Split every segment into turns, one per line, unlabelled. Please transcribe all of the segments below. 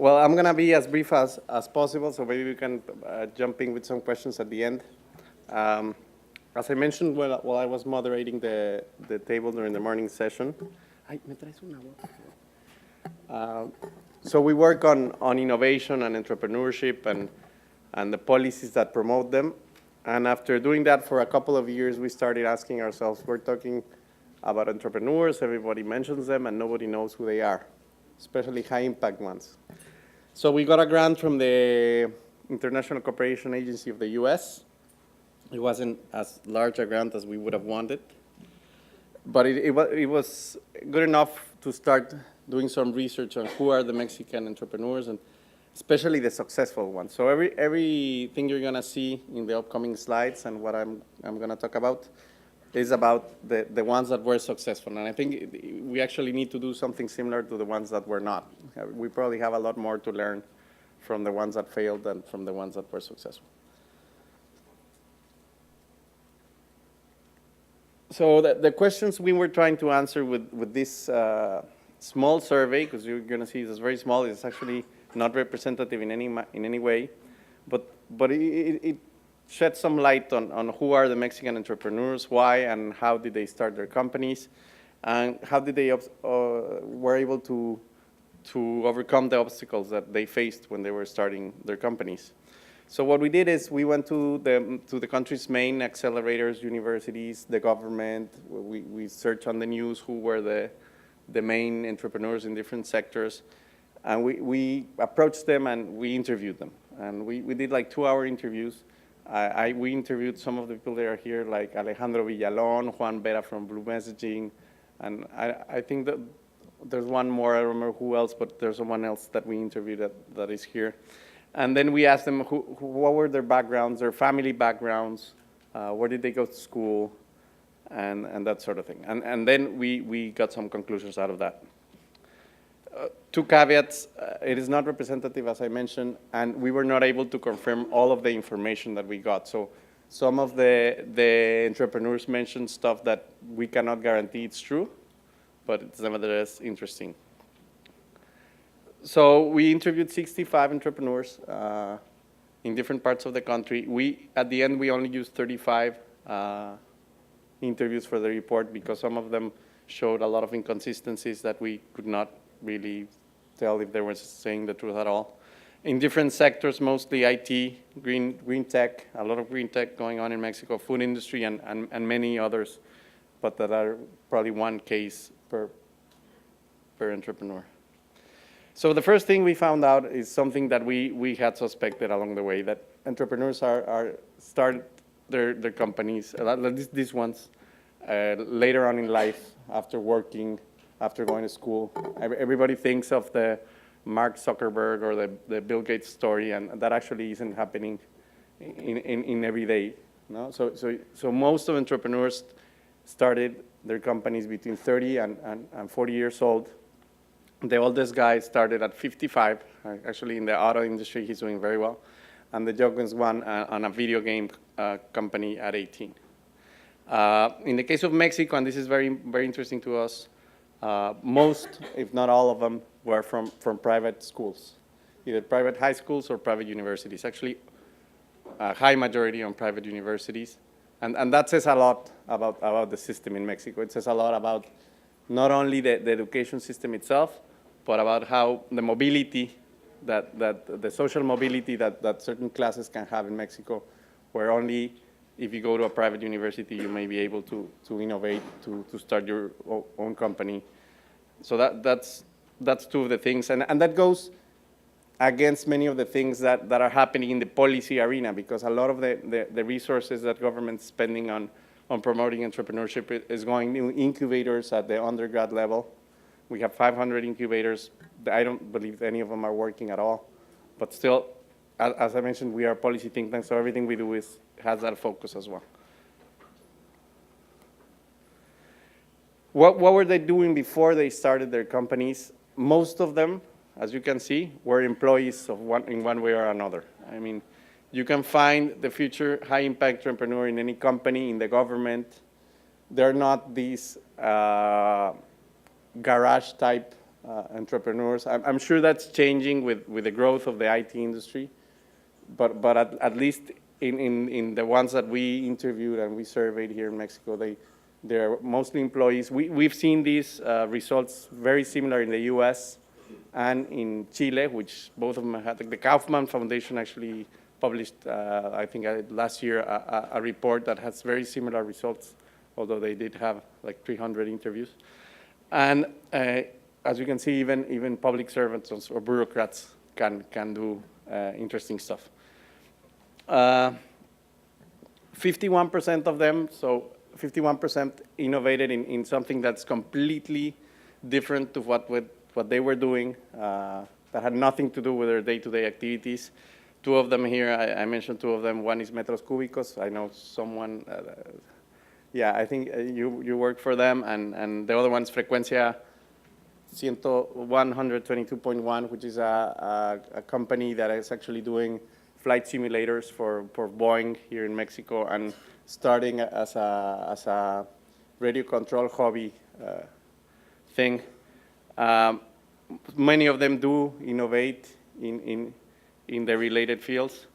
Well, I'm going to be as brief as possible, so maybe we can jump in with some questions at the end. As I mentioned while I was moderating the table during the morning session, so we work on innovation and entrepreneurship and the policies that promote them. And after doing that for a couple of years, we started asking ourselves, we're talking about entrepreneurs, everybody mentions them, and nobody knows who they are, especially high-impact ones. So we got a grant from the International Cooperation Agency of the US. It wasn't as large a grant as we would have wanted, but it was good enough to start doing some research on who are the Mexican entrepreneurs, and especially the successful ones. So everything you're going to see in the upcoming slides and what I'm going to talk about is about the ones that were successful. And I think we actually need to do something similar to the ones that were not. We probably have a lot more to learn from the ones that failed than from the ones that were successful. So the questions we were trying to answer with this small survey, because you're going to see it's very small, it's actually not representative in any way, but it shed some light on who are the Mexican entrepreneurs, why and how did they start their companies, and how did they were able to overcome the obstacles that they faced when they were starting their companies. So what we did is we went to the country's main accelerators, universities, the government. We searched on the news who were the main entrepreneurs in different sectors, and we approached them and we interviewed them. And we did like 2-hour interviews. We interviewed some of the people that are here, like Alejandro Villalón, Juan Vera from Blue Messaging, and I think that there's one more, I don't remember who else, but there's someone else that we interviewed that is here. And then we asked them what were their backgrounds, their family backgrounds, where did they go to school, and that sort of thing. And then we got some conclusions out of that. 2 caveats, it is not representative, as I mentioned, and we were not able to confirm all of the information that we got. So some of the entrepreneurs mentioned stuff that we cannot guarantee it's true, but it's nevertheless interesting. So we interviewed 65 entrepreneurs in different parts of the country. At the end, we only used 35 interviews for the report because some of them showed a lot of inconsistencies that we could not really tell if they were saying the truth at all. In different sectors, mostly IT, green tech, a lot of green tech going on in Mexico, food industry, and many others, but that are probably one case per entrepreneur. So the first thing we found out is something that we had suspected along the way, that entrepreneurs start their companies, these ones, later on in life, after working, after going to school. Everybody thinks of the Mark Zuckerberg or the Bill Gates story, and that actually isn't happening in every day. No? So most of entrepreneurs started their companies between 30 and 40 years old. The oldest guy started at 55. Actually, in the auto industry, he's doing very well. And the youngest one on a video game company at 18. In the case of Mexico, and this is very, very interesting to us, most, if not all of them, were from private schools, either private high schools or private universities. Actually, a high majority on private universities. And that says a lot about the system in Mexico. It says a lot about not only the education system itself, but about how the mobility, that the social mobility that certain classes can have in Mexico, where only if you go to a private university, you may be able to innovate, to start your own company. So that's 2 of the things. And that goes against many of the things that are happening in the policy arena, because a lot of the resources that government's spending on promoting entrepreneurship is going to incubators at the undergrad level. We have 500 incubators. I don't believe any of them are working at all. But still, as I mentioned, we are a policy think tank, so everything we do has that focus as well. What were they doing before they started their companies? Most of them, as you can see, were employees in one way or another. I mean, you can find the future high-impact entrepreneur in any company, in the government. They're not these garage-type entrepreneurs. I'm sure that's changing with the growth of the IT industry, but at least in the ones that we interviewed and we surveyed here in Mexico, they're mostly employees. We've seen these results very similar in the US and in Chile, which both of them had. The Kaufman Foundation actually published, I think last year, a report that has very similar results, although they did have like 300 interviews. And as you can see, even public servants or bureaucrats can do interesting stuff. 51% of them, so 51% innovated in something that's completely different to what they were doing, that had nothing to do with their day-to-day activities. Two of them here, I mentioned two of them. One is Metros Cúbicos. I know someone, yeah, I think you work for them, and the other one's Frecuencia 122.1, which is a company that is actually doing flight simulators for Boeing here in Mexico, and starting as a radio control hobby thing. Many of them do innovate in the related fields,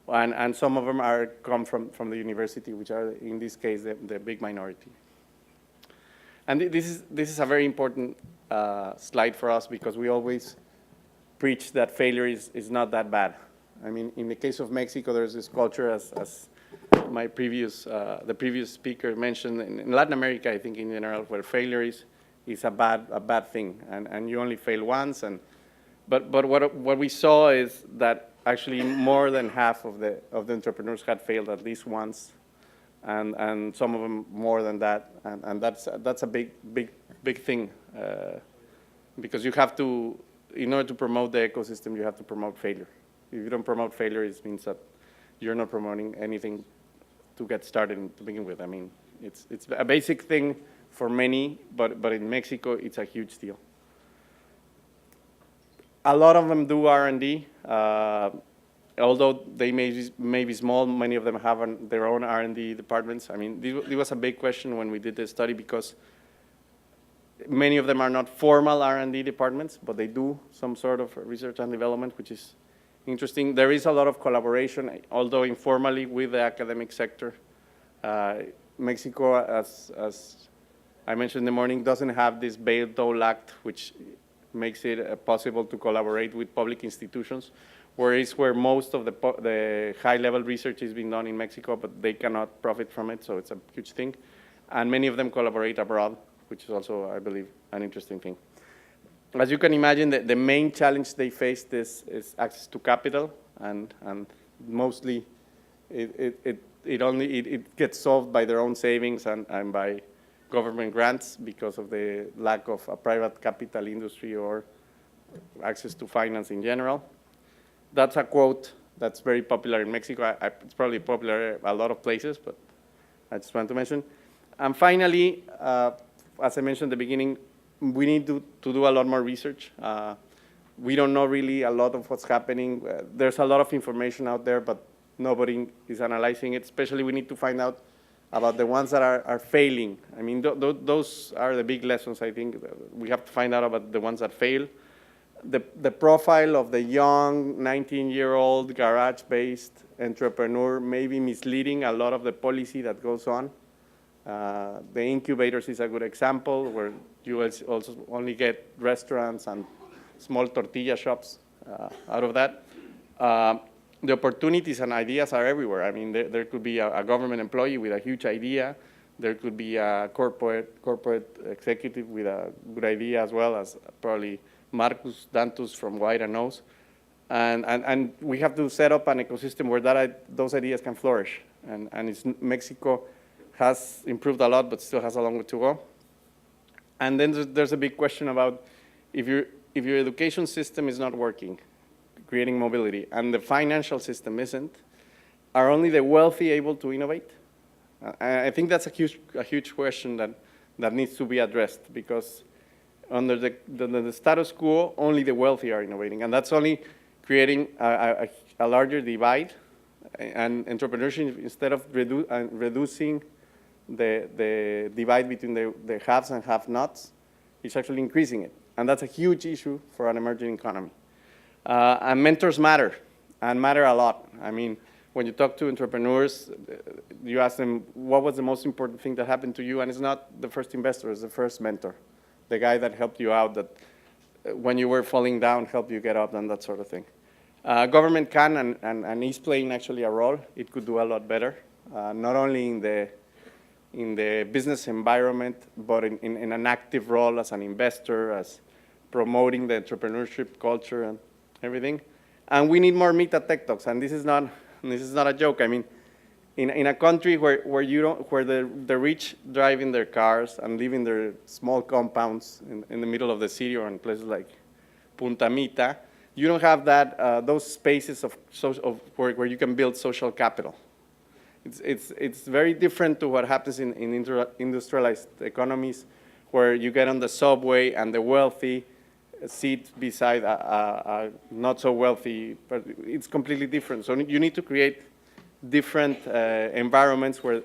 and some of them come from the university, which are, in this case, the big minority. And this is a very important slide for us, because we always preach that failure is not that bad. I mean, in the case of Mexico, there's this culture, as the previous speaker mentioned, in Latin America, I think in general, where failure is a bad thing, and you only fail once. But what we saw is that actually more than half of the entrepreneurs had failed at least once, and some of them more than that, and that's a big thing, because you have to, in order to promote the ecosystem, you have to promote failure. If you don't promote failure, it means that you're not promoting anything to get started to begin with. I mean, it's a basic thing for many, but in Mexico, it's a huge deal. A lot of them do R&D, although they may be small. Many of them have their own R&D departments. I mean, this was a big question when we did the study, because many of them are not formal R&D departments, but they do some sort of research and development, which is interesting. There is a lot of collaboration, although informally, with the academic sector. Mexico, as I mentioned in the morning, doesn't have this Bayh-Dole Act, which makes it possible to collaborate with public institutions, where most of the high-level research is being done in Mexico, but they cannot profit from it, so it's a huge thing. And many of them collaborate abroad, which is also, I believe, an interesting thing. As you can imagine, the main challenge they faced is access to capital, and mostly it gets solved by their own savings and by government grants, because of the lack of a private capital industry or access to finance in general. That's a quote that's very popular in Mexico. It's probably popular a lot of places, but I just want to mention. And finally, as I mentioned at the beginning, we need to do a lot more research. We don't know really a lot of what's happening. There's a lot of information out there, but nobody is analyzing it. Especially, we need to find out about the ones that are failing. I mean, those are the big lessons, I think. We have to find out about the ones that fail. The profile of the young 19-year-old garage-based entrepreneur may be misleading a lot of the policy that goes on. The incubators is a good example, where you also only get restaurants and small tortilla shops out of that. The opportunities and ideas are everywhere. I mean, there could be a government employee with a huge idea. There could be a corporate executive with a good idea, as well as probably Marcus Dantus from White & Nose. And we have to set up an ecosystem where those ideas can flourish. And Mexico has improved a lot, but still has a long way to go. And then there's a big question about if your education system is not working, creating mobility, and the financial system isn't, are only the wealthy able to innovate? I think that's a huge question that needs to be addressed, because under the status quo, only the wealthy are innovating, and that's only creating a larger divide. And entrepreneurship, instead of reducing the divide between the haves and have-nots, is actually increasing it. And that's a huge issue for an emerging economy. And mentors matter, and matter a lot. I mean, when you talk to entrepreneurs, you ask them, what was the most important thing that happened to you? And it's not the first investor, it's the first mentor, the guy that helped you out, that when you were falling down, helped you get up, and that sort of thing. Government can and is playing actually a role. It could do a lot better, not only in the business environment, but in an active role as an investor, as promoting the entrepreneurship culture and everything. And we need more MITA TechTalks, and this is not a joke. I mean, in a country where the rich drive in their cars and live in their small compounds in the middle of the city or in places like Punta Mita, you don't have those spaces where you can build social capital. It's very different to what happens in industrialized economies, where you get on the subway and the wealthy sit beside a not so wealthy, but it's completely different. So you need to create different environments where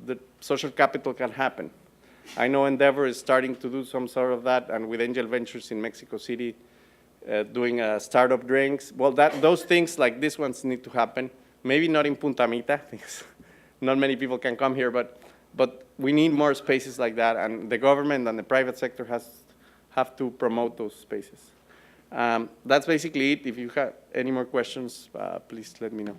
the social capital can happen. I know Endeavor is starting to do some sort of that, and with Angel Ventures in Mexico City, doing startup drinks. Well, those things like these ones need to happen. Maybe not in Punta Mita, because not many people can come here, but we need more spaces like that, and the government and the private sector have to promote those spaces. That's basically it. If you have any more questions, please let me know.